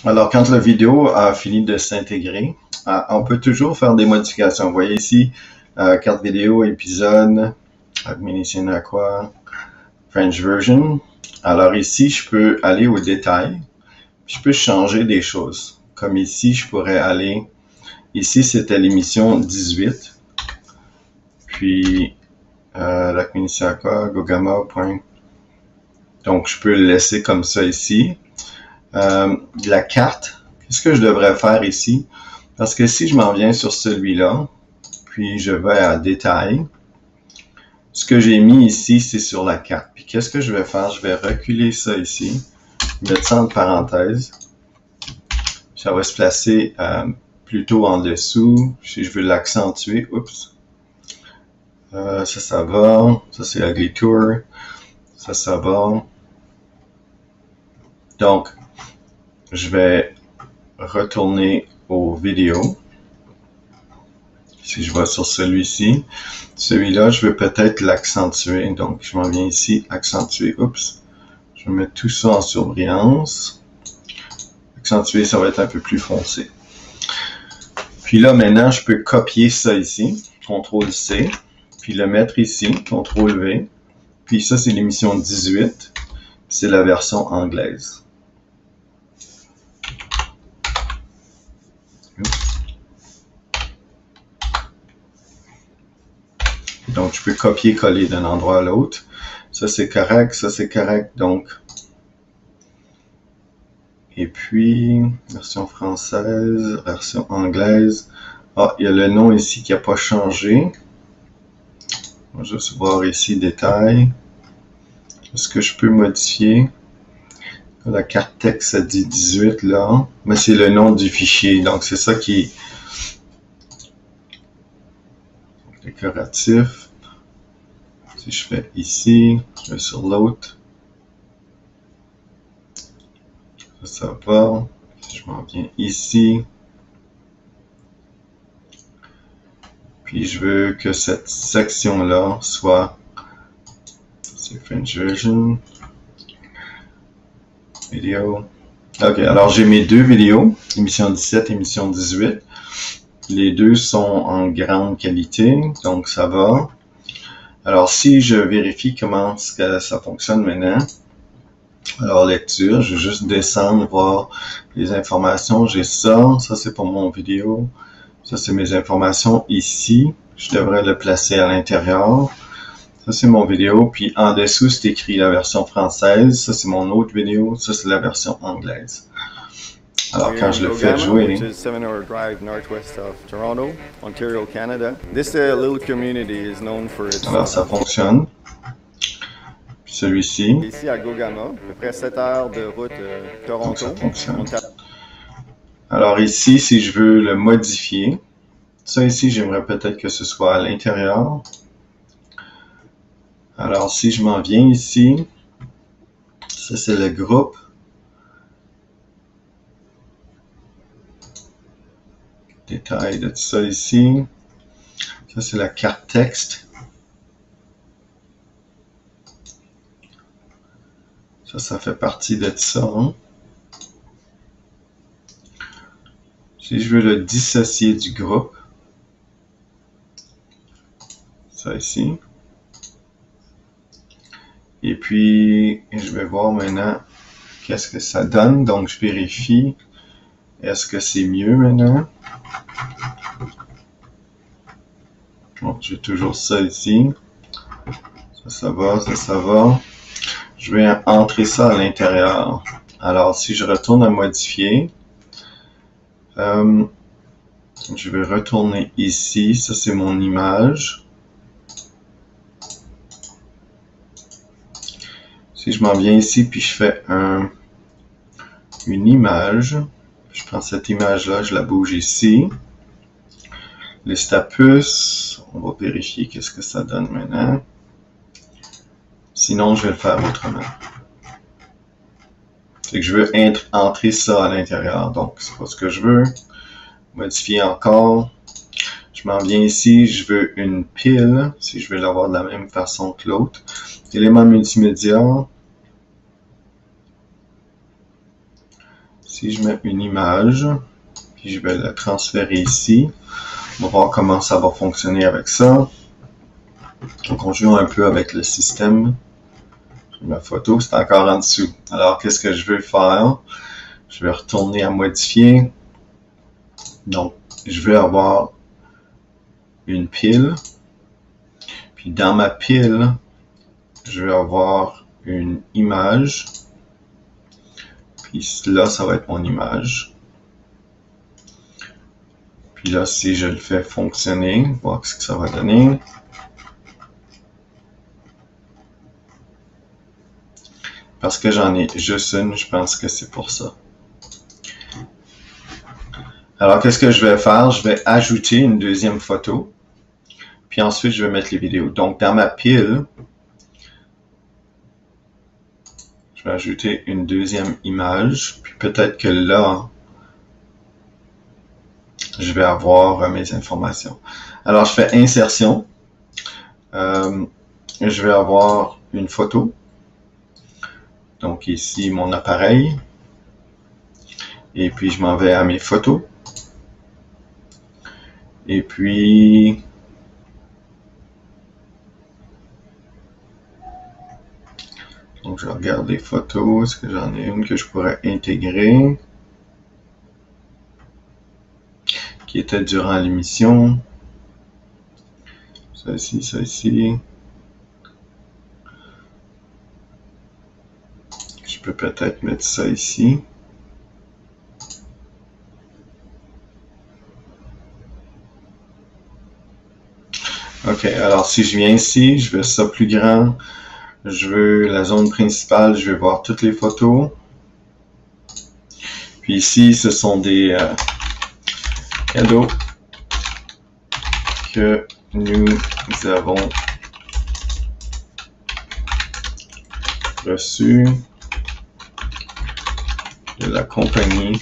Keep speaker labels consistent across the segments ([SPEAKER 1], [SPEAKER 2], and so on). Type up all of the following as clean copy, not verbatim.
[SPEAKER 1] Alors, quand la vidéo a fini de s'intégrer, on peut toujours faire des modifications. Vous voyez ici, carte vidéo, épisode, Admonition Aqua, French version. Alors ici, je peux aller au détail. Je peux changer des choses. Comme ici, je pourrais aller... Ici, c'était l'émission 18. Puis, Admonition Aqua, Gogama, point. Donc, je peux le laisser comme ça ici. La carte, qu'est-ce que je devrais faire ici? Parce que si je m'en viens sur celui-là, puis je vais à détail, ce que j'ai mis ici, c'est sur la carte. Puis qu'est-ce que je vais faire? Je vais reculer ça ici, mettre ça en parenthèse. Ça va se placer plutôt en dessous. Si je veux l'accentuer, oups. Ça va. Ça, c'est Ugly Tour. Ça va. Donc, je vais retourner aux vidéos. Si je vais sur celui-ci, celui-là, je veux peut-être l'accentuer. Donc, je m'en viens ici, accentuer. Oups. Je vais mettre tout ça en surbrillance. Accentuer, ça va être un peu plus foncé. Puis là, maintenant, je peux copier ça ici. CTRL-C. Puis le mettre ici. CTRL-V. Puis ça, c'est l'émission 18. C'est la version anglaise. Donc, je peux copier-coller d'un endroit à l'autre. Ça, c'est correct. Ça, c'est correct. Donc, et puis, version française, version anglaise. Ah, il y a le nom ici qui n'a pas changé. On va juste voir ici, détail. Est-ce que je peux modifier? La carte texte, ça dit 18 là. Mais c'est le nom du fichier. Donc, c'est ça qui est décoratif. Si je fais ici, je vais sur l'autre. Ça va. Si je m'en viens ici. Puis je veux que cette section-là soit... C'est French version. Vidéo. Ok, alors j'ai mes deux vidéos. Émission 17, émission 18. Les deux sont en grande qualité, donc ça va. Alors si je vérifie comment ça fonctionne maintenant, alors lecture, je vais juste descendre, voir les informations. J'ai ça, ça c'est pour mon vidéo. Ça c'est mes informations ici. Je devrais le placer à l'intérieur. Ça c'est mon vidéo, puis en dessous c'est écrit la version française. Ça c'est mon autre vidéo, ça c'est la version anglaise. Alors quand je le fais jouer,
[SPEAKER 2] which is 7-hour drive northwest of Toronto, Ontario, Canada. This little community is known for its...
[SPEAKER 1] Alors ça fonctionne. Puis celui-ci.
[SPEAKER 2] Ici à Gogama, à peu près 7 heures de route Toronto.
[SPEAKER 1] Donc ça fonctionne. Alors ici, si je veux le modifier, ça ici, j'aimerais peut-être que ce soit à l'intérieur. Alors si je m'en viens ici, ça c'est le groupe. Détail de tout ça ici. Ça c'est la carte texte. Ça fait partie de ça. Hein? Si je veux le dissocier du groupe, ça ici. Et puis, je vais voir maintenant qu'est-ce que ça donne. Donc, je vérifie. Est-ce que c'est mieux maintenant? Bon, j'ai toujours ça ici. Ça va, ça va. Je vais entrer ça à l'intérieur. Alors, si je retourne à modifier, je vais retourner ici. Ça, c'est mon image. Si je m'en viens ici, puis je fais une image, je prends cette image-là, je la bouge ici. Liste à puces, on va vérifier qu'est-ce que ça donne maintenant. Sinon, je vais le faire autrement. C'est que je veux entrer ça à l'intérieur, donc c'est pas ce que je veux. Modifier encore. Je m'en viens ici, je veux une pile, si je veux l'avoir de la même façon que l'autre. Élément multimédia. Si je mets une image, puis je vais la transférer ici, on va voir comment ça va fonctionner avec ça. Donc, on joue un peu avec le système. Ma photo, c'est encore en dessous. Alors, qu'est-ce que je veux faire? Je vais retourner à modifier. Donc, je veux avoir une pile. Puis, dans ma pile, je vais avoir une image. Puis là, ça va être mon image. Puis là, si je le fais fonctionner, voir ce que ça va donner. Parce que j'en ai juste une, je pense que c'est pour ça. Alors, qu'est-ce que je vais faire? Je vais ajouter une deuxième photo. Puis ensuite, je vais mettre les vidéos. Donc, dans ma pile, je vais ajouter une deuxième image. Puis peut-être que là, je vais avoir mes informations. Alors, je fais insertion. Je vais avoir une photo. Donc ici, mon appareil. Et puis, je m'en vais à mes photos. Et puis, donc je regarde les photos. Est-ce que j'en ai une que je pourrais intégrer? Qui était durant l'émission. Ça ici, ça ici. Je peux peut-être mettre ça ici. Ok, alors si je viens ici, je veux ça plus grand. Je veux la zone principale, je vais voir toutes les photos. Puis ici, ce sont des cadeaux que nous avons reçus de la compagnie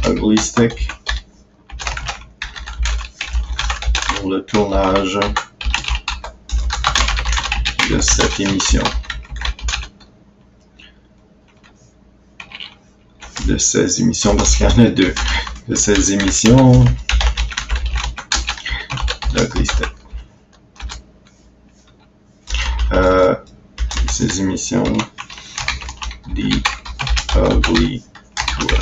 [SPEAKER 1] Ugly Stick pour le tournage de cette émission. De 16 émissions, parce qu'il y en a deux. De 16 émissions d'Ugly Stick. 16 émissions The Ugly Tour.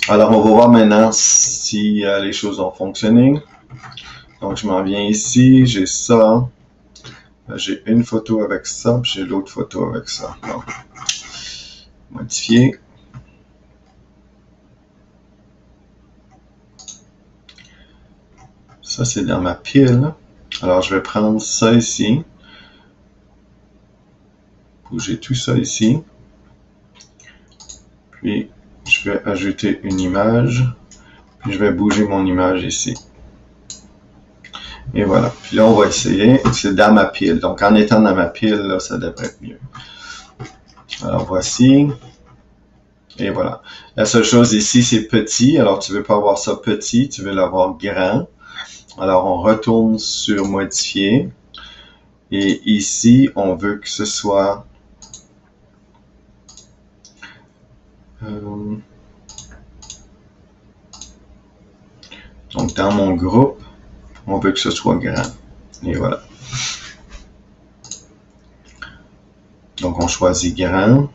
[SPEAKER 1] Alors, on va voir maintenant si les choses ont fonctionné. Donc, je m'en viens ici, j'ai ça. J'ai une photo avec ça, puis j'ai l'autre photo avec ça. Donc, modifier. Ça, c'est dans ma pile. Alors, je vais prendre ça ici. Bouger tout ça ici. Puis, je vais ajouter une image. Puis, je vais bouger mon image ici. Et voilà. Puis là, on va essayer. C'est dans ma pile. Donc, en étant dans ma pile, là, ça devrait être mieux. Alors, voici. Et voilà. La seule chose ici, c'est petit. Alors, tu ne veux pas avoir ça petit. Tu veux l'avoir grand. Alors, on retourne sur modifier. Et ici, on veut que ce soit... donc, dans mon groupe, on veut que ce soit grand. Et voilà. Donc, on choisit grand.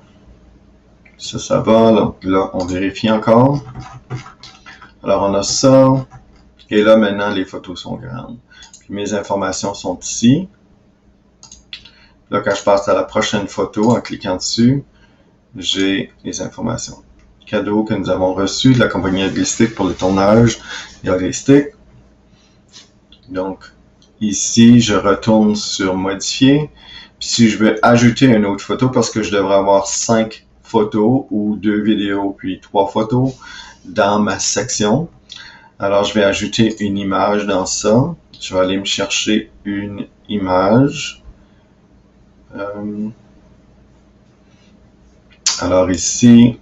[SPEAKER 1] Ça va. Donc là, on vérifie encore. Alors, on a ça. Et là, maintenant, les photos sont grandes. Puis, mes informations sont ici. Là, quand je passe à la prochaine photo, en cliquant dessus, j'ai les informations. Cadeau que nous avons reçu de la compagnie Ugly Stick pour le tournage de Ugly Stick. Donc, ici, je retourne sur modifier. Puis, si je veux ajouter une autre photo, parce que je devrais avoir 5 photos ou 2 vidéos, puis 3 photos dans ma section. Alors, je vais ajouter une image dans ça. Je vais aller me chercher une image. Alors ici,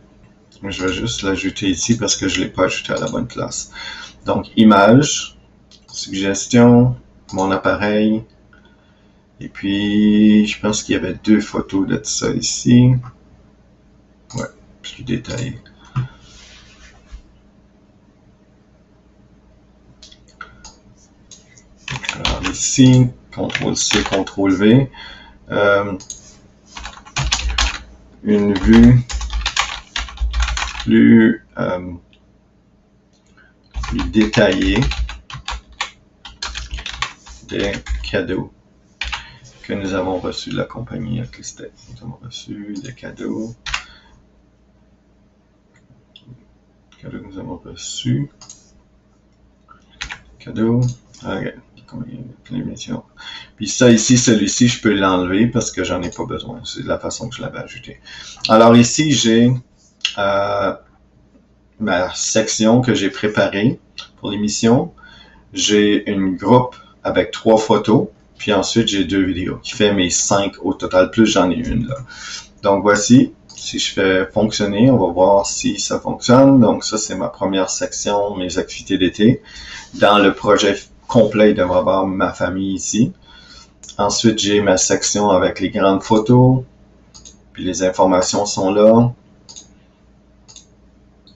[SPEAKER 1] je vais juste l'ajouter ici parce que je ne l'ai pas ajouté à la bonne place. Donc, image, suggestion, mon appareil. Et puis, je pense qu'il y avait 2 photos de ça ici. Ouais, plus détaillé. Alors ici, CTRL-C, CTRL-V. Une vue plus détaillée des cadeaux que nous avons reçus de la compagnie Aclistec. Nous avons reçu des cadeaux. Cadeaux que nous avons reçus. Cadeaux. Ok. L'émission. Puis ça ici, celui-ci, je peux l'enlever parce que j'en ai pas besoin. C'est la façon que je l'avais ajouté. Alors ici, j'ai ma section que j'ai préparée pour l'émission. J'ai une groupe avec 3 photos. Puis ensuite, j'ai 2 vidéos qui fait mes 5 au total. Plus j'en ai une là. Donc voici. Si je fais fonctionner, on va voir si ça fonctionne. Donc ça, c'est ma première section, mes activités d'été. Dans le projet complet, il devrait y avoir ma famille ici. Ensuite, j'ai ma section avec les grandes photos. Puis les informations sont là.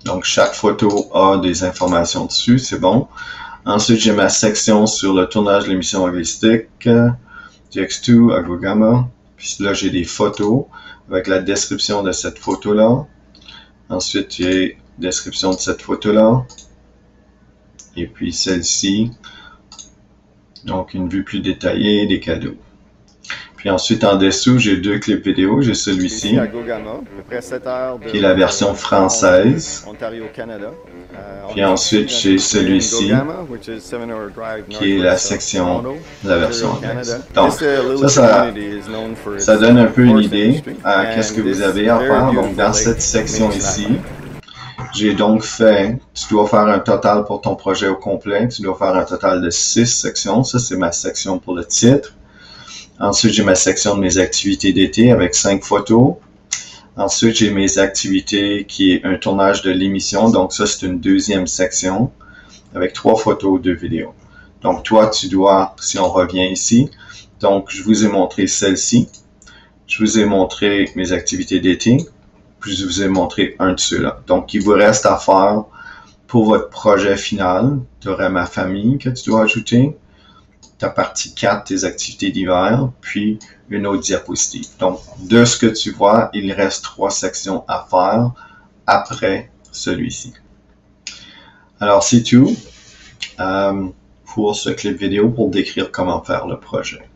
[SPEAKER 1] Donc, chaque photo a des informations dessus, c'est bon. Ensuite, j'ai ma section sur le tournage de l'émission Aglistic, GX2, AgroGamma. Puis là, j'ai des photos avec la description de cette photo-là. Ensuite, j'ai description de cette photo-là. Et puis celle-ci. Donc, une vue plus détaillée des cadeaux. Puis ensuite, en dessous, j'ai 2 clips vidéo. J'ai celui-ci, qui est la version française. Puis ensuite, j'ai celui-ci, qui est la section de la version anglaise. Donc, ça donne un peu une idée à qu'est-ce que vous avez à faire. Donc, dans cette section ici, j'ai donc fait, tu dois faire un total pour ton projet au complet, tu dois faire un total de 6 sections. Ça, c'est ma section pour le titre. Ensuite, j'ai ma section de mes activités d'été avec 5 photos. Ensuite, j'ai mes activités qui est un tournage de l'émission. Donc, ça, c'est une deuxième section avec 3 photos, 2 vidéos. Donc, toi, tu dois, si on revient ici, donc, je vous ai montré celle-ci. Je vous ai montré mes activités d'été. Puis, je vous ai montré un de ceux-là. Donc, il vous reste à faire pour votre projet final. Tu aurais ma famille que tu dois ajouter. Ta partie 4, tes activités d'hiver, puis une autre diapositive. Donc, de ce que tu vois, il reste 3 sections à faire après celui-ci. Alors, c'est tout pour ce clip vidéo pour décrire comment faire le projet.